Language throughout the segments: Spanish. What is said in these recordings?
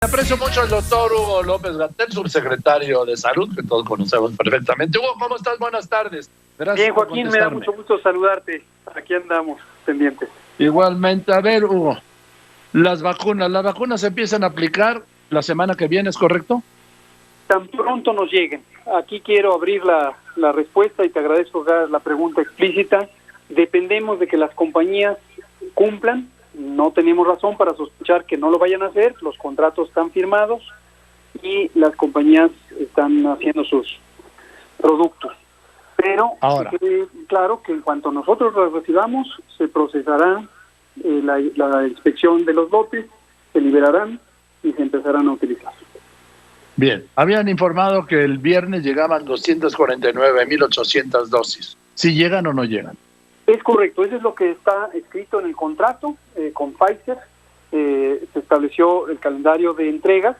Aprecio mucho al doctor Hugo López-Gatell, subsecretario de Salud, que todos conocemos perfectamente. Hugo, ¿cómo estás? Buenas tardes. Gracias. Bien, Joaquín, me da mucho gusto saludarte. Aquí andamos, pendientes. Igualmente. A ver, Hugo, las vacunas se empiezan a aplicar la semana que viene, ¿es correcto? Tan pronto nos lleguen. Aquí quiero abrir la respuesta y te agradezco la pregunta explícita. Dependemos de que las compañías cumplan. No tenemos razón para sospechar que no lo vayan a hacer, los contratos están firmados y las compañías están haciendo sus productos. Pero ahora, claro que en cuanto nosotros los recibamos, se procesará la inspección de los lotes, se liberarán y se empezarán a utilizar. Bien, habían informado que el viernes llegaban 249.800 dosis. ¿Sí llegan o no llegan? Es correcto, eso es lo que está escrito en el contrato con Pfizer. Se estableció el calendario de entregas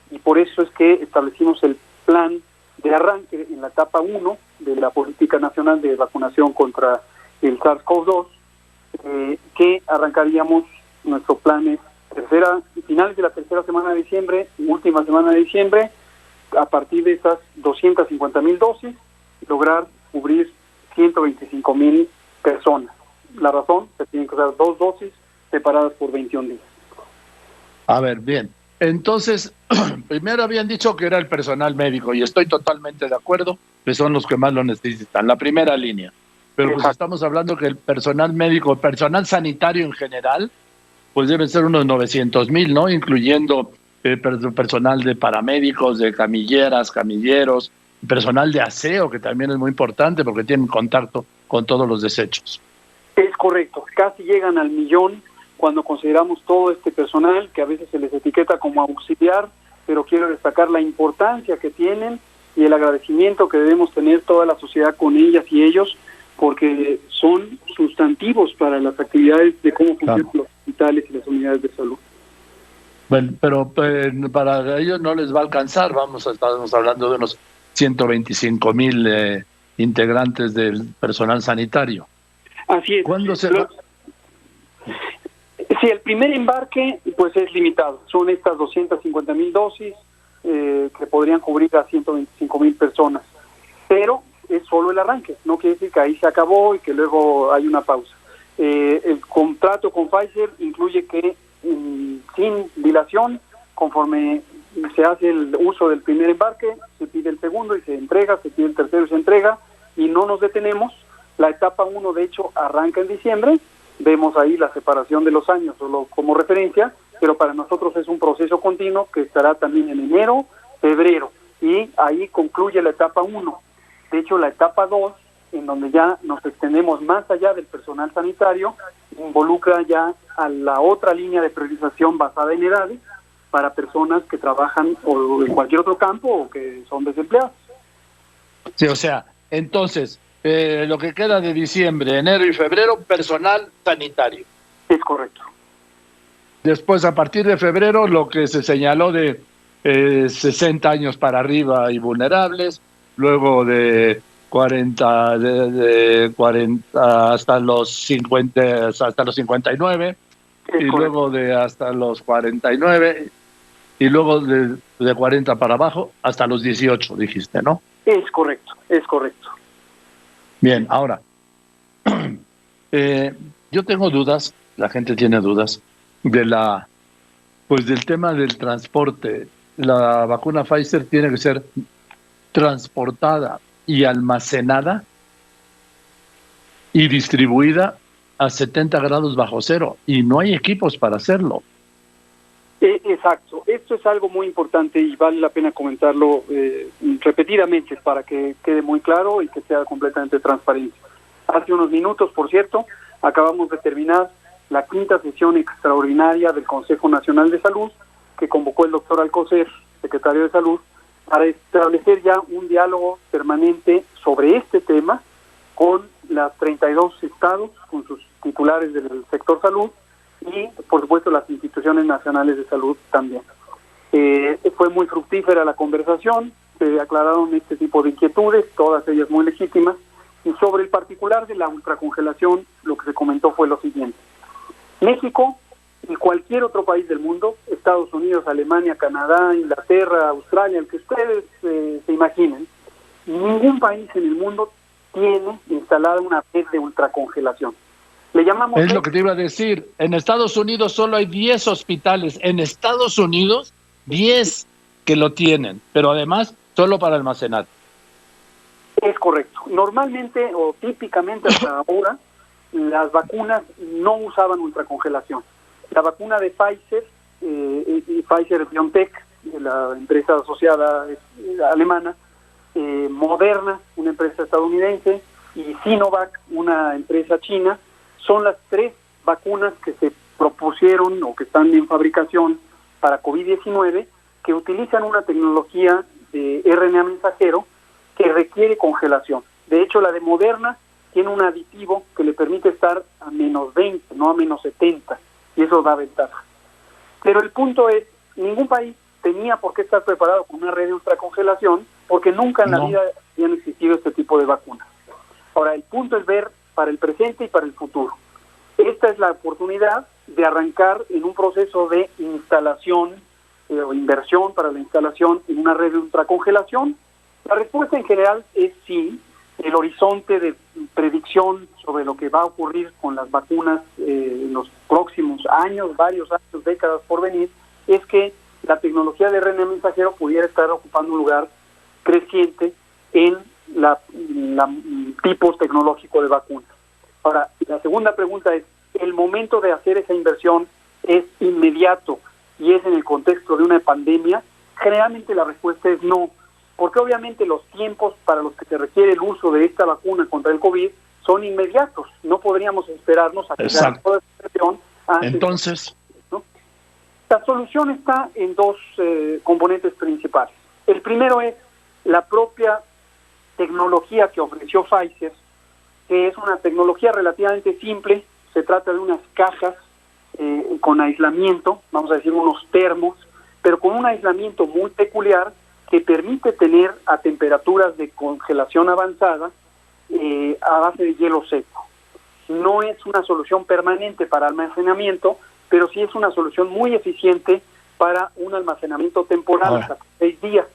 y por eso es que establecimos el plan de arranque en la etapa 1 de la Política Nacional de Vacunación contra el SARS-CoV-2, que arrancaríamos nuestro plan finales de la tercera semana de diciembre, última semana de diciembre, a partir de esas 250,000 dosis, lograr cubrir 125,000 personas. La razón, se tienen que usar 2 dosis separadas por 21 días. A ver, bien. Entonces, primero habían dicho que era el personal médico y estoy totalmente de acuerdo, que son los que más lo necesitan, la primera línea. Pero pues estamos hablando que el personal médico, el personal sanitario en general, pues deben ser unos 900,000, ¿no? Incluyendo personal de paramédicos, de camilleras, camilleros, personal de aseo, que también es muy importante porque tienen contacto con todos los desechos. Es correcto, casi llegan al 1,000,000 cuando consideramos todo este personal, que a veces se les etiqueta como auxiliar, pero quiero destacar la importancia que tienen y el agradecimiento que debemos tener toda la sociedad con ellas y ellos, porque son sustantivos para las actividades de cómo funcionan los hospitales y las unidades de salud. Bueno, pero para ellos no les va a alcanzar, estamos hablando de unos 125,000 integrantes del personal sanitario. Así es. ¿Cuándo se va? Sí, el primer embarque pues es limitado. Son estas 250,000 dosis que podrían cubrir a 125,000 personas. Pero es solo el arranque. No quiere decir que ahí se acabó y que luego hay una pausa. El contrato con Pfizer incluye que sin dilación, conforme se hace el uso del primer embarque, se pide el segundo y se entrega, se pide el tercero y se entrega, y no nos detenemos. La etapa 1, de hecho, arranca en diciembre. Vemos ahí la separación de los años solo como referencia, pero para nosotros es un proceso continuo que estará también en enero, febrero, y ahí concluye la etapa 1. De hecho, la etapa 2, en donde ya nos extendemos más allá del personal sanitario, involucra ya a la otra línea de priorización basada en edades para personas que trabajan o en cualquier otro campo o que son desempleados. Sí, o sea, entonces, lo que queda de diciembre, enero y febrero, personal sanitario. Es correcto. Después, a partir de febrero, lo que se señaló de 60 años para arriba y vulnerables, luego de 40 hasta los 50, hasta los 59, y luego de hasta los 49, y luego de 40 para abajo hasta los 18, dijiste, ¿no? Es correcto, es correcto. Bien, ahora, yo tengo dudas, la gente tiene dudas, del tema del transporte. La vacuna Pfizer tiene que ser transportada y almacenada y distribuida a 70 grados bajo cero, y no hay equipos para hacerlo. Exacto, esto es algo muy importante y vale la pena comentarlo repetidamente para que quede muy claro y que sea completamente transparente. Hace unos minutos, por cierto, acabamos de terminar la 5ª sesión extraordinaria del Consejo Nacional de Salud, que convocó el doctor Alcocer, secretario de Salud, para establecer ya un diálogo permanente sobre este tema con las 32 estados, con sus titulares del sector salud y, por supuesto, las instituciones nacionales de salud también. Fue muy fructífera la conversación, se aclararon este tipo de inquietudes, todas ellas muy legítimas, y sobre el particular de la ultracongelación, lo que se comentó fue lo siguiente. México y cualquier otro país del mundo, Estados Unidos, Alemania, Canadá, Inglaterra, Australia, el que ustedes se imaginen, ningún país en el mundo tiene instalada una red de ultracongelación. Le llamamos... Es lo que te iba a decir. En Estados Unidos solo hay 10 hospitales. En Estados Unidos, 10 que lo tienen, pero además solo para almacenar. Es correcto. Normalmente o típicamente hasta ahora, las vacunas no usaban ultracongelación. La vacuna de Pfizer, Pfizer-BioNTech, la empresa asociada alemana, Moderna, una empresa estadounidense, y Sinovac, una empresa china, son las 3 vacunas que se propusieron o que están en fabricación para COVID-19, que utilizan una tecnología de RNA mensajero que requiere congelación. De hecho, la de Moderna tiene un aditivo que le permite estar a -20, no a -70, y eso da ventaja. Pero el punto es, ningún país tenía por qué estar preparado con una red de ultracongelación, porque nunca en la vida habían existido este tipo de vacunas. Ahora, el punto es ver para el presente y para el futuro. Esta es la oportunidad de arrancar en un proceso de instalación o inversión para la instalación en una red de ultracongelación. La respuesta en general es sí. El horizonte de predicción sobre lo que va a ocurrir con las vacunas en los próximos años, varios años, décadas por venir, es que la tecnología de RNA mensajero pudiera estar ocupando un lugar creciente en la tipos tecnológicos de vacunas. Ahora, la segunda pregunta es, ¿el momento de hacer esa inversión es inmediato y es en el contexto de una pandemia? Generalmente la respuesta es no, porque obviamente los tiempos para los que se requiere el uso de esta vacuna contra el COVID son inmediatos. No podríamos esperarnos a que Exacto. toda esta inversión antes. Entonces, ¿no? La solución está en 2 componentes principales. El primero es la propia tecnología que ofreció Pfizer, que es una tecnología relativamente simple. Se trata de unas cajas con aislamiento, vamos a decir unos termos, pero con un aislamiento muy peculiar que permite tener a temperaturas de congelación avanzada a base de hielo seco. No es una solución permanente para almacenamiento, pero sí es una solución muy eficiente para un almacenamiento temporal hasta 6 días,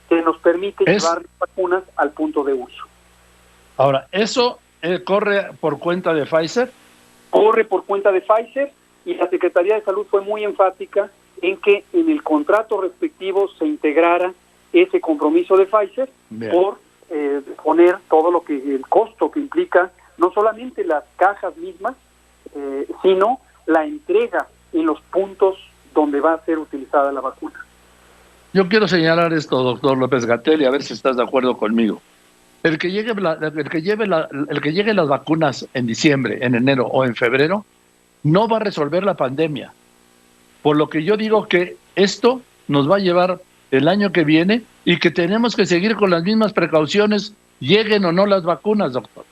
que nos permite llevar vacunas al punto de uso. Ahora, ¿eso corre por cuenta de Pfizer? Corre por cuenta de Pfizer, y la Secretaría de Salud fue muy enfática en que en el contrato respectivo se integrara ese compromiso de Pfizer. Bien. Por poner todo lo que el costo que implica no solamente las cajas mismas, sino la entrega en los puntos donde va a ser utilizada la vacuna. Yo quiero señalar esto, doctor López-Gatell, y a ver si estás de acuerdo conmigo. El que lleguen las vacunas en diciembre, en enero o en febrero, no va a resolver la pandemia. Por lo que yo digo que esto nos va a llevar el año que viene y que tenemos que seguir con las mismas precauciones, lleguen o no las vacunas, doctor.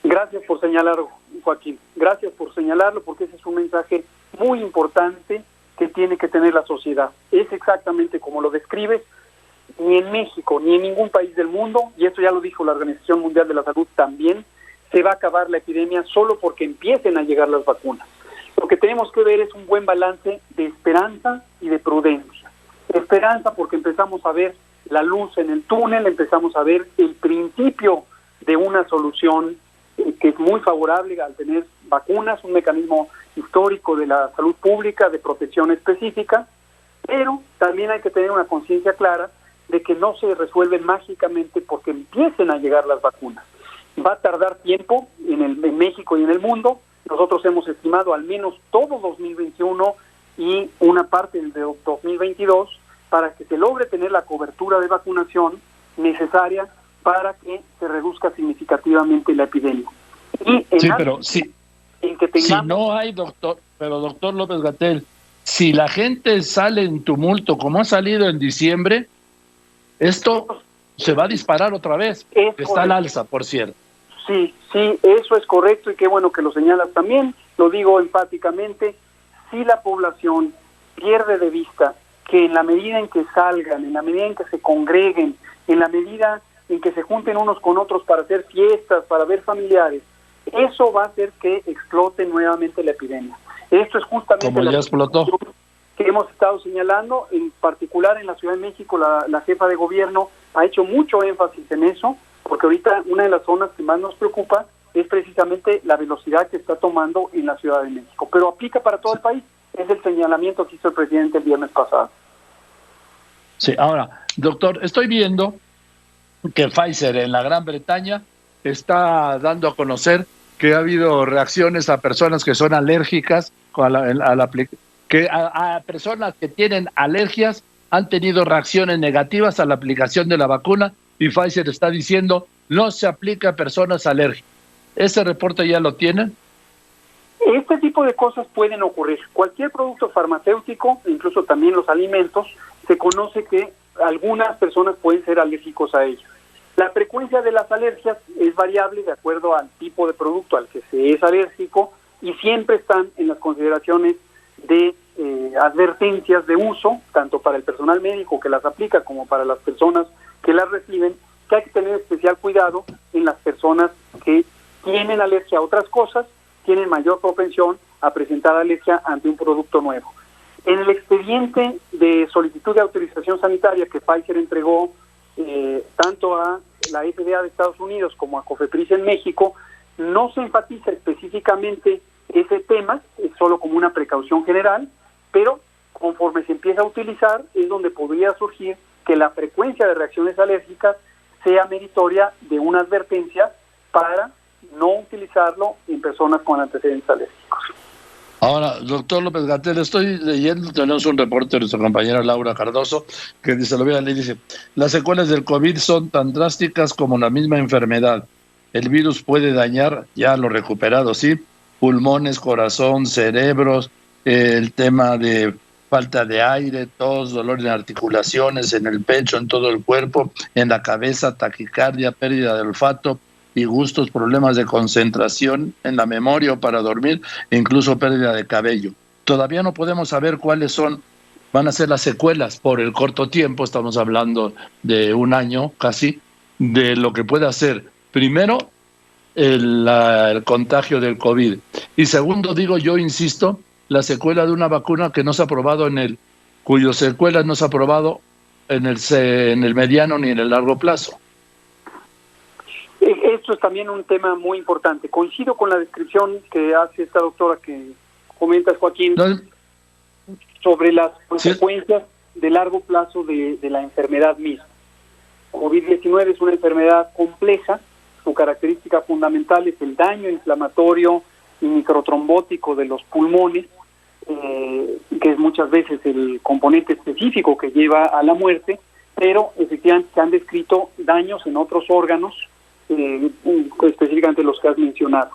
Gracias por señalarlo, Joaquín. Gracias por señalarlo, porque ese es un mensaje muy importante que tiene que tener la sociedad. Es exactamente como lo describes. Ni en México, ni en ningún país del mundo, y esto ya lo dijo la Organización Mundial de la Salud también, se va a acabar la epidemia solo porque empiecen a llegar las vacunas. Lo que tenemos que ver es un buen balance de esperanza y de prudencia. Esperanza porque empezamos a ver la luz en el túnel, empezamos a ver el principio de una solución que es muy favorable al tener vacunas, un mecanismo histórico de la salud pública, de protección específica, pero también hay que tener una conciencia clara de que no se resuelven mágicamente porque empiecen a llegar las vacunas. Va a tardar tiempo en México y en el mundo. Nosotros hemos estimado al menos todo 2021 y una parte de 2022 para que se logre tener la cobertura de vacunación necesaria para que se reduzca significativamente la epidemia. Y sí, pero sí, en que tengamos... si no hay, doctor López-Gatell, si la gente sale en tumulto como ha salido en diciembre, esto se va a disparar otra vez. Está al alza, por cierto. Sí, eso es correcto y qué bueno que lo señalas también. Lo digo enfáticamente, si la población pierde de vista que en la medida en que salgan, en la medida en que se congreguen, en la medida en que se junten unos con otros para hacer fiestas, para ver familiares, eso va a hacer que explote nuevamente la epidemia. Esto es justamente como ya explotó, que hemos estado señalando, en particular en la Ciudad de México. La jefa de gobierno ha hecho mucho énfasis en eso, porque ahorita una de las zonas que más nos preocupa es precisamente la velocidad que está tomando en la Ciudad de México, pero aplica para todo el país. Es el señalamiento que hizo el presidente el viernes pasado. Sí, ahora, doctor, estoy viendo que Pfizer en la Gran Bretaña está dando a conocer que ha habido reacciones a personas que son alérgicas a personas que tienen alergias han tenido reacciones negativas a la aplicación de la vacuna, y Pfizer está diciendo no se aplica a personas alérgicas. ¿Ese reporte ya lo tienen? Este tipo de cosas pueden ocurrir. Cualquier producto farmacéutico, incluso también los alimentos, se conoce que algunas personas pueden ser alérgicos a ellos. La frecuencia de las alergias es variable de acuerdo al tipo de producto al que se es alérgico, y siempre están en las consideraciones de advertencias de uso, tanto para el personal médico que las aplica como para las personas que las reciben, que hay que tener especial cuidado en las personas que tienen alergia a otras cosas, tienen mayor propensión a presentar alergia ante un producto nuevo. En el expediente de solicitud de autorización sanitaria que Pfizer entregó tanto a la FDA de Estados Unidos como a COFEPRIS en México, no se enfatiza específicamente ese tema, es solo como una precaución general, pero conforme se empieza a utilizar es donde podría surgir que la frecuencia de reacciones alérgicas sea meritoria de una advertencia para no utilizarlo en personas con antecedentes alérgicos. Ahora, doctor López-Gatell, estoy leyendo, tenemos un reporte de nuestra compañera Laura Cardoso, que dice, lo voy a leer, dice, las secuelas del COVID son tan drásticas como la misma enfermedad. El virus puede dañar, ya lo recuperado, sí, pulmones, corazón, cerebros, el tema de falta de aire, tos, dolor en articulaciones, en el pecho, en todo el cuerpo, en la cabeza, taquicardia, pérdida de olfato y gustos, problemas de concentración en la memoria o para dormir, e incluso pérdida de cabello. Todavía no podemos saber cuáles van a ser las secuelas por el corto tiempo, estamos hablando de un año casi, de lo que puede hacer, primero, el contagio del COVID. Y segundo, digo yo, insisto, la secuela de una vacuna que no se ha aprobado cuyas secuelas no se ha aprobado en el mediano ni en el largo plazo. Esto es también un tema muy importante. Coincido con la descripción que hace esta doctora que comentas, Joaquín, sobre las consecuencias de largo plazo de la enfermedad misma. COVID-19 es una enfermedad compleja. Su característica fundamental es el daño inflamatorio y microtrombótico de los pulmones, que es muchas veces el componente específico que lleva a la muerte, pero efectivamente se han descrito daños en otros órganos, específicamente los que has mencionado.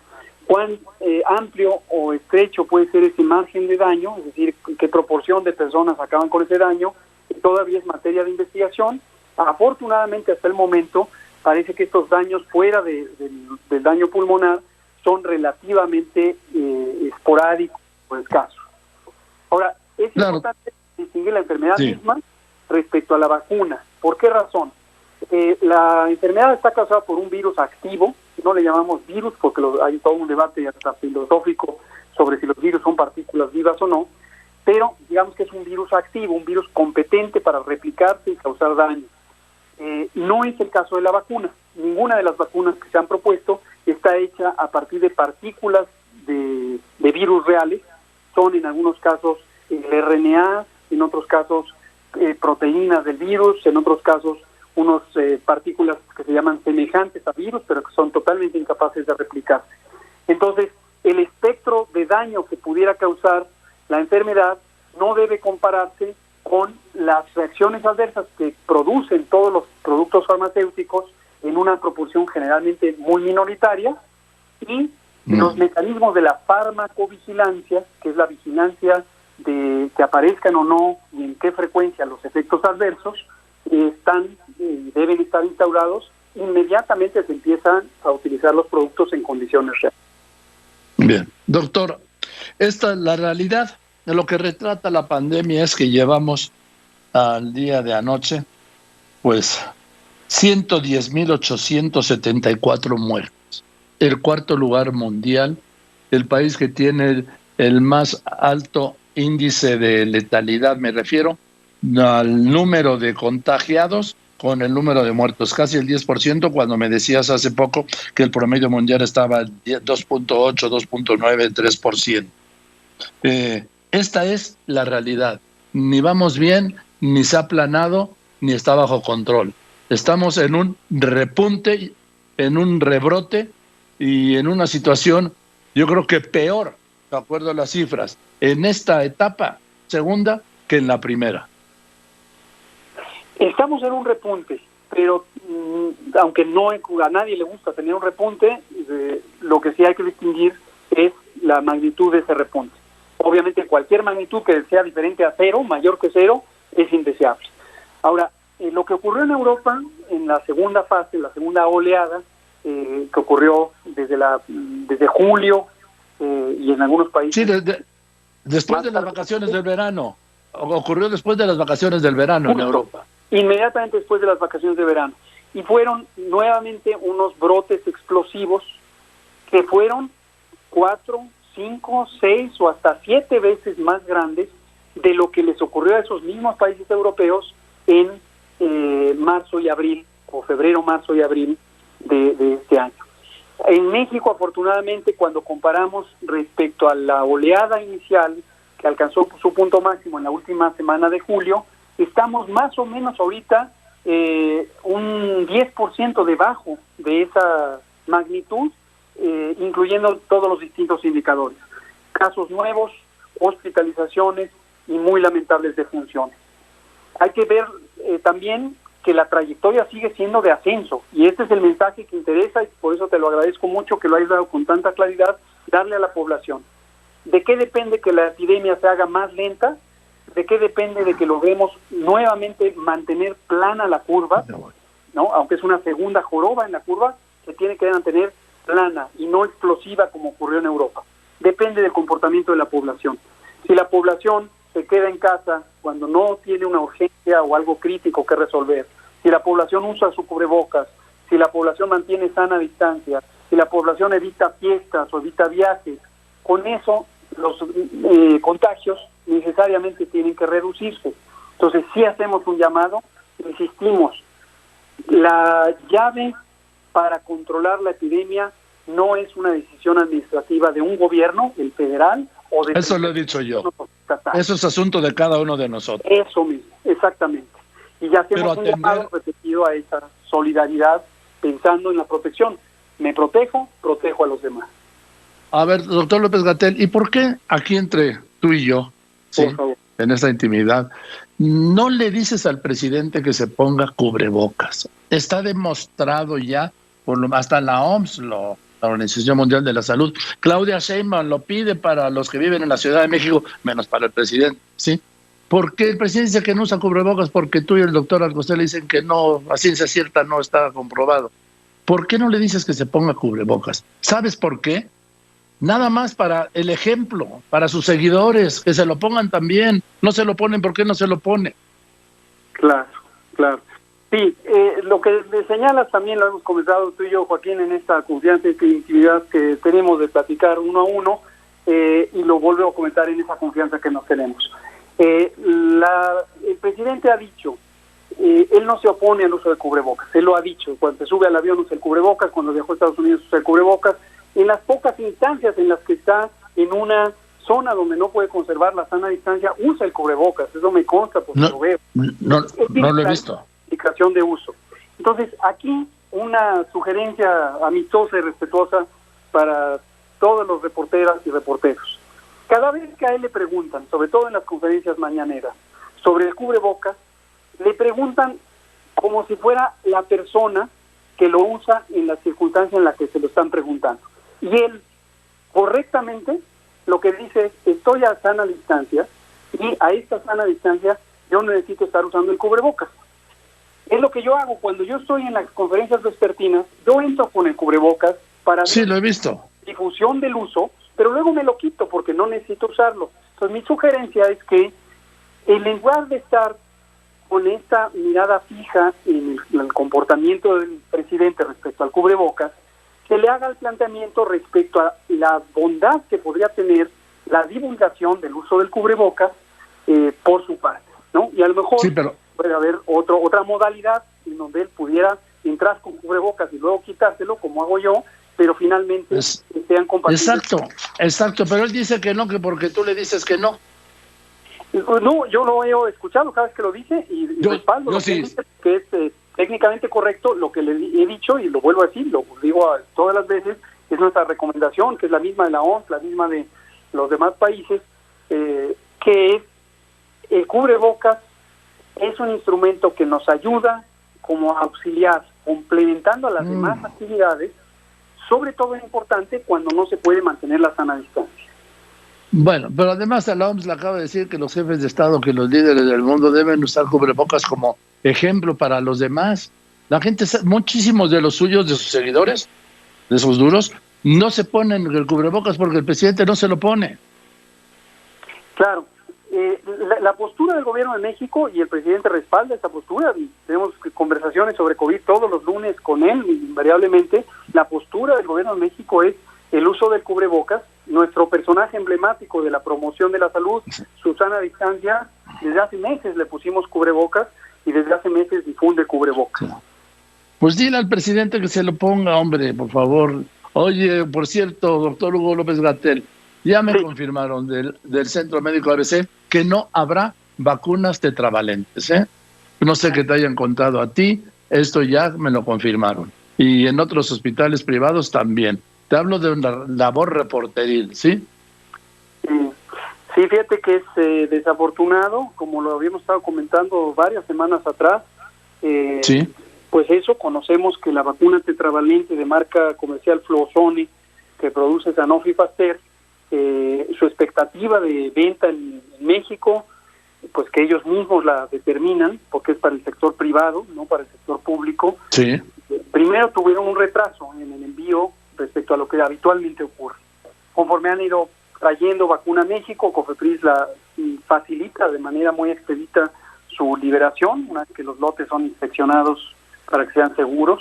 ¿Cuán amplio o estrecho puede ser ese margen de daño? Es decir, ¿qué proporción de personas acaban con ese daño? Todavía es materia de investigación. Afortunadamente, hasta el momento, parece que estos daños fuera del daño pulmonar son relativamente esporádicos o escasos. Ahora, es importante distinguir la enfermedad misma respecto a la vacuna. ¿Por qué razón? La enfermedad está causada por un virus activo, no le llamamos virus porque hay todo un debate hasta filosófico sobre si los virus son partículas vivas o no, pero digamos que es un virus activo, un virus competente para replicarse y causar daño. No es el caso de la vacuna. Ninguna de las vacunas que se han propuesto está hecha a partir de partículas de virus reales. Son en algunos casos el RNA, en otros casos proteínas del virus, en otros casos unas partículas que se llaman semejantes a virus, pero que son totalmente incapaces de replicarse. Entonces, el espectro de daño que pudiera causar la enfermedad no debe compararse con las reacciones adversas que producen todos los productos farmacéuticos en una proporción generalmente muy minoritaria, y los mecanismos de la farmacovigilancia, que es la vigilancia de que aparezcan o no y en qué frecuencia los efectos adversos, deben estar instaurados inmediatamente se empiezan a utilizar los productos en condiciones reales. Bien, doctor, la realidad de lo que retrata la pandemia es que llevamos al día de anoche, pues, 110.874 muertos. El cuarto lugar mundial, el país que tiene el más alto índice de letalidad, me refiero al número de contagiados con el número de muertos, casi el 10%, cuando me decías hace poco que el promedio mundial estaba 2.8, 2.9, 3%. Esta es la realidad. Ni vamos bien, ni se ha aplanado, ni está bajo control. Estamos en un repunte, en un rebrote y en una situación, yo creo que peor, de acuerdo a las cifras, en esta etapa segunda que en la primera. Estamos en un repunte, pero aunque no a nadie le gusta tener un repunte, lo que sí hay que distinguir es la magnitud de ese repunte. Obviamente cualquier magnitud que sea diferente a cero, mayor que cero, es indeseable. Ahora, lo que ocurrió en Europa en la segunda fase, la segunda oleada, que ocurrió desde julio y en algunos países... Sí, después de las vacaciones del verano. Ocurrió después de las vacaciones del verano en Europa. Inmediatamente después de las vacaciones de verano. Y fueron nuevamente unos brotes explosivos que fueron 4, 5, 6 o hasta 7 veces más grandes de lo que les ocurrió a esos mismos países europeos en marzo y abril, o febrero, marzo y abril de este año. En México, afortunadamente, cuando comparamos respecto a la oleada inicial, que alcanzó su punto máximo en la última semana de julio, estamos más o menos ahorita un 10% debajo de esa magnitud, incluyendo todos los distintos indicadores. Casos nuevos, hospitalizaciones y muy lamentables defunciones. Hay que ver también que la trayectoria sigue siendo de ascenso, y este es el mensaje que interesa, y por eso te lo agradezco mucho que lo hayas dado con tanta claridad, darle a la población. ¿De qué depende que la epidemia se haga más lenta? ¿De qué depende de que logremos nuevamente mantener plana la curva? ¿No? Aunque es una segunda joroba en la curva, se tiene que mantener plana y no explosiva como ocurrió en Europa. Depende del comportamiento de la población. Si la población se queda en casa cuando no tiene una urgencia o algo crítico que resolver, si la población usa su cubrebocas, si la población mantiene sana distancia, si la población evita fiestas o evita viajes, con eso los contagios necesariamente tienen que reducirse. Entonces sí hacemos un llamado, insistimos, la llave para controlar la epidemia no es una decisión administrativa de un gobierno, el federal, o de... Eso lo he dicho yo. Eso es asunto de cada uno de nosotros. Eso mismo, exactamente. Y ya hacemos un llamado repetido a esa solidaridad pensando en la protección. Me protejo, protejo a los demás. A ver, doctor López-Gatell, ¿y por qué aquí entre tú y yo, sí, en esta intimidad, no le dices al presidente que se ponga cubrebocas? Está demostrado ya, hasta la OMS, la Organización Mundial de la Salud, Claudia Sheinbaum lo pide para los que viven en la Ciudad de México, menos para el presidente, ¿sí? ¿Por qué el presidente dice que no usa cubrebocas? Porque tú y el doctor Alcocer le dicen que no, a ciencia cierta no está comprobado. ¿Por qué no le dices que se ponga cubrebocas? ¿Sabes por qué? Nada más para el ejemplo, para sus seguidores, que se lo pongan también. No se lo ponen, ¿por qué no se lo pone? Claro, claro. Sí, lo que le señalas también lo hemos comentado tú y yo, Joaquín, en esta confianza y intimidad que tenemos de platicar uno a uno, y lo vuelvo a comentar en esa confianza que nos tenemos. El presidente ha dicho, él no se opone al uso de cubrebocas, él lo ha dicho, cuando se sube al avión usa el cubrebocas, cuando viajó a Estados Unidos usa el cubrebocas, en las pocas instancias en las que está en una zona donde no puede conservar la sana distancia, usa el cubrebocas, eso me consta porque lo veo. No lo he visto. Indicación de uso. Entonces, aquí una sugerencia amistosa y respetuosa para todos los reporteras y reporteros. Cada vez que a él le preguntan, sobre todo en las conferencias mañaneras, sobre el cubrebocas, le preguntan como si fuera la persona que lo usa en la circunstancia en la que se lo están preguntando. Y él, correctamente, lo que dice es, estoy a sana distancia, y a esta sana distancia yo necesito estar usando el cubrebocas. Es lo que yo hago cuando yo estoy en las conferencias vespertinas, yo entro con el cubrebocas para sí, lo he visto. Difusión del uso, pero luego me lo quito porque no necesito usarlo. Entonces mi sugerencia es que en lugar de estar con esta mirada fija en el comportamiento del presidente respecto al cubrebocas, se le haga el planteamiento respecto a la bondad que podría tener la divulgación del uso del cubrebocas por su parte, ¿no? Y a lo mejor puede haber otra modalidad en donde él pudiera entrar con cubrebocas y luego quitárselo, como hago yo, pero finalmente sean compatibles. Exacto, pero él dice que no, que porque tú le dices que no. No, yo lo he escuchado cada vez que lo dice y respaldo lo que dice, que es técnicamente correcto lo que le he dicho, y lo vuelvo a decir, lo digo todas las veces, es nuestra recomendación, que es la misma de la OMS, la misma de los demás países, que es el cubrebocas es un instrumento que nos ayuda como auxiliar, complementando a las demás actividades, sobre todo es importante cuando no se puede mantener la sana distancia. Bueno, pero además la OMS le acaba de decir que los jefes de Estado, que los líderes del mundo deben usar cubrebocas como ejemplo para los demás. La gente, muchísimos de los suyos, de sus seguidores, de esos duros, no se ponen el cubrebocas porque el presidente no se lo pone. Claro, la postura del gobierno de México, y el presidente respalda esa postura, tenemos conversaciones sobre COVID todos los lunes con él, invariablemente. La postura del gobierno de México es el uso del cubrebocas. Nuestro personaje emblemático de la promoción de la salud, Susana Distancia, desde hace meses le pusimos cubrebocas y desde hace meses difunde cubrebocas. Pues dile al presidente que se lo ponga, hombre, por favor. Oye, por cierto, doctor Hugo López-Gatell, ya me confirmaron del Centro Médico ABC que no habrá vacunas tetravalentes, ¿eh? No sé qué te hayan contado a ti, esto ya me lo confirmaron. Y en otros hospitales privados también. Te hablo de una labor reporteril, ¿sí? Sí, fíjate que es desafortunado, como lo habíamos estado comentando varias semanas atrás. Sí. Pues eso, conocemos que la vacuna tetravalente de marca comercial Fluzone, que produce Sanofi Pasteur, su expectativa de venta en México, pues que ellos mismos la determinan, porque es para el sector privado, no para el sector público. Sí. Primero tuvieron un retraso en el envío respecto a lo que habitualmente ocurre. Conforme han ido trayendo vacuna a México, COFEPRIS la facilita de manera muy expedita su liberación, una vez que los lotes son inspeccionados para que sean seguros,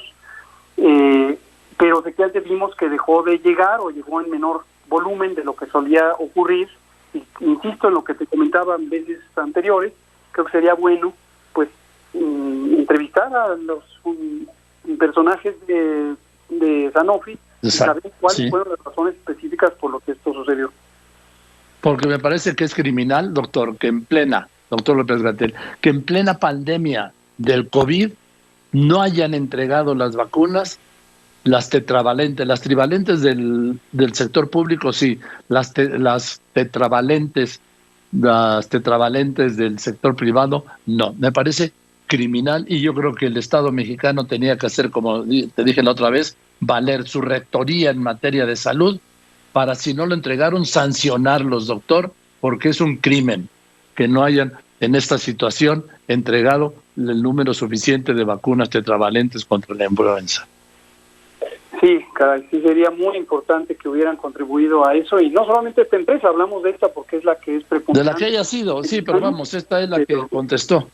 pero efectivamente vimos que dejó de llegar o llegó en menor volumen de lo que solía ocurrir. Y, insisto en lo que te comentaba en veces anteriores, creo que sería bueno pues entrevistar a los personajes de Sanofi y saber cuáles fueron las razones específicas por lo que esto sucedió. Porque me parece que es criminal, doctor López-Gatell, que en plena pandemia del COVID no hayan entregado las vacunas, las tetravalentes, las trivalentes del sector público, sí, las tetravalentes del sector privado, no. Me parece criminal, y yo creo que el Estado mexicano tenía que hacer, como te dije la otra vez, valer su rectoría en materia de salud para, si no lo entregaron, sancionarlos, doctor, porque es un crimen que no hayan en esta situación entregado el número suficiente de vacunas tetravalentes contra la influenza. Sí, caray, sí sería muy importante que hubieran contribuido a eso, y no solamente esta empresa, hablamos de esta porque es la que es preponderante. De la que haya sido, sí, pero vamos, esta es la que contestó.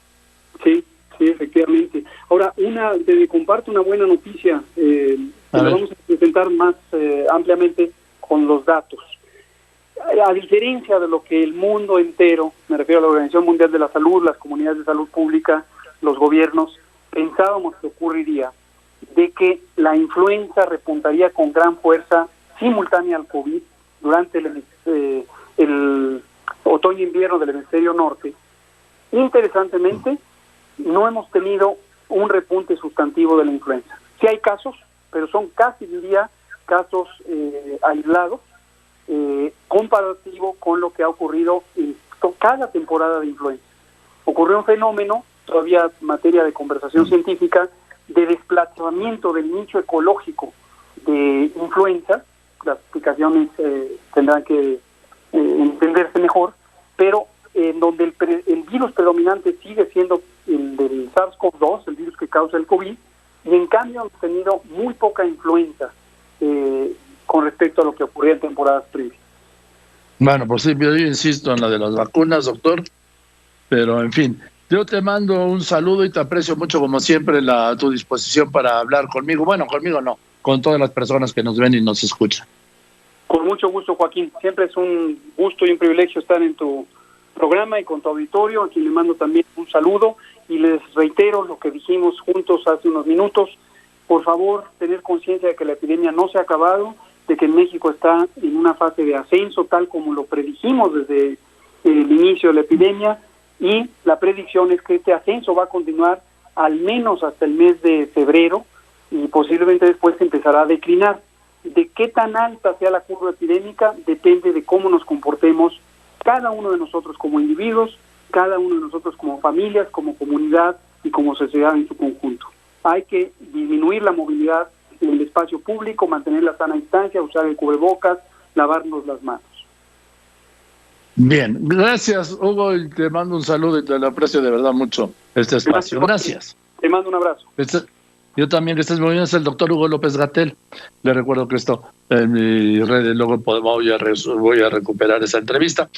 Sí, efectivamente. Ahora, te comparto una buena noticia, la vamos a presentar más ampliamente con los datos. A diferencia de lo que el mundo entero, me refiero a la Organización Mundial de la Salud, las comunidades de salud pública, los gobiernos, pensábamos que ocurriría, de que la influenza repuntaría con gran fuerza simultánea al COVID durante el otoño-invierno del hemisferio norte. Interesantemente, no hemos tenido un repunte sustantivo de la influenza. Sí hay casos, pero son casi, diría, casos aislados, comparativo con lo que ha ocurrido en cada temporada de influenza. Ocurrió un fenómeno, todavía materia de conversación científica, de desplazamiento del nicho ecológico de influenza. Las explicaciones tendrán que entenderse mejor, pero en donde el virus predominante sigue siendo el del SARS-CoV-2, el virus que causa el COVID, y en cambio hemos tenido muy poca influenza con respecto a lo que ocurría en temporadas previas. Bueno, pues sí, yo insisto en la de las vacunas, doctor, pero en fin, yo te mando un saludo y te aprecio mucho, como siempre, tu disposición para hablar conmigo. Bueno, conmigo no, con todas las personas que nos ven y nos escuchan. Con mucho gusto, Joaquín. Siempre es un gusto y un privilegio estar en tu programa y con tu auditorio, a quien le mando también un saludo y les reitero lo que dijimos juntos hace unos minutos. Por favor, tener conciencia de que la epidemia no se ha acabado, de que México está en una fase de ascenso, tal como lo predijimos desde el inicio de la epidemia, y la predicción es que este ascenso va a continuar al menos hasta el mes de febrero y posiblemente después empezará a declinar. De qué tan alta sea la curva epidémica depende de cómo nos comportemos cada uno de nosotros como individuos, cada uno de nosotros como familias, como comunidad y como sociedad en su conjunto. Hay que disminuir la movilidad en el espacio público, mantener la sana distancia, usar el cubrebocas, lavarnos las manos. Bien, gracias Hugo, y te mando un saludo y te lo aprecio de verdad mucho este espacio. Gracias. Te mando un abrazo. Yo también, que estés muy bien, es el doctor Hugo López-Gatell. Le recuerdo que esto en mi red luego voy a recuperar esa entrevista.